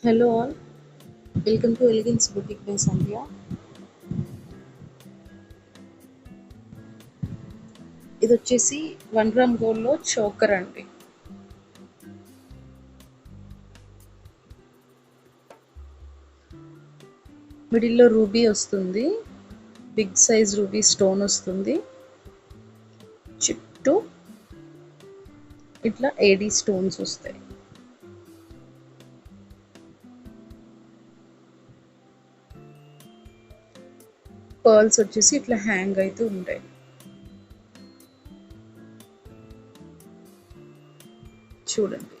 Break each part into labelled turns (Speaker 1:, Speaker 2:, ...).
Speaker 1: Hello all, welcome to Elegance Boutique by Sandhya. ఇది వచ్చేసి 1 gram గోల్డ్లో చోకర్ అండి. మిడిల్లో రూబీ వస్తుంది, బిగ్ సైజ్ రూబీ స్టోన్ వస్తుంది, చుట్టూ ఇట్లా ఏడీ స్టోన్స్ వస్తాయి. పర్ల్స్ వచ్చేసి ఇట్లా హ్యాంగ్ అవుతూ ఉంటాయి. చూడండి,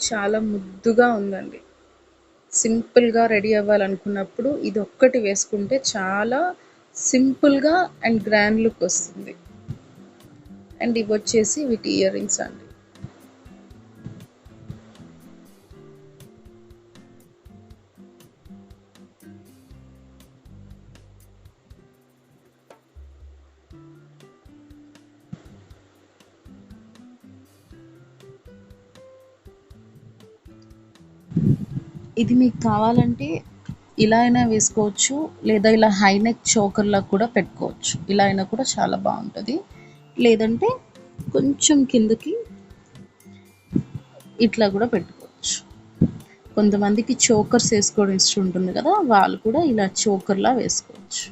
Speaker 1: చాలా ముద్దుగా ఉందండి. సింపుల్గా రెడీ అవ్వాలనుకున్నప్పుడు ఇది ఒక్కటి వేసుకుంటే చాలా సింపుల్గా అండ్ గ్రాండ్ లుక్ వస్తుంది. అండ్ ఇవి వచ్చేసి వీటి ఇయర్ రింగ్స్ అండి. ఇది మీకు కావాలంటే ఇలా అయినా వేసుకోవచ్చు, లేదా ఇలా హై నెక్ చోకర్లా కూడా పెట్టుకోవచ్చు. ఇలా అయినా కూడా చాలా బాగుంటుంది. లేదంటే కొంచెం కిందకి ఇట్లా కూడా పెట్టుకోవచ్చు. కొంతమందికి చోకర్స్ వేసుకోవడం ఇష్టం ఉంటుంది కదా, వాళ్ళు కూడా ఇలా చోకర్లా వేసుకోవచ్చు.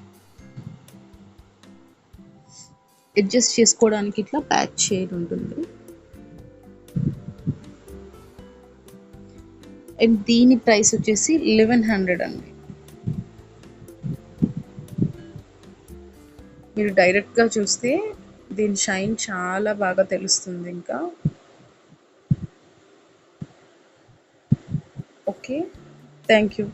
Speaker 1: అడ్జస్ట్ చేసుకోవడానికి ఇట్లా ప్యాచ్ చేయడం ఉంటుంది. అండ్ దీని ప్రైస్ వచ్చేసి 1100 అండి. మీరు డైరెక్ట్గా చూస్తే దీని షైన్ చాలా బాగా తెలుస్తుంది. ఇంకా ఓకే, థ్యాంక్ యూ.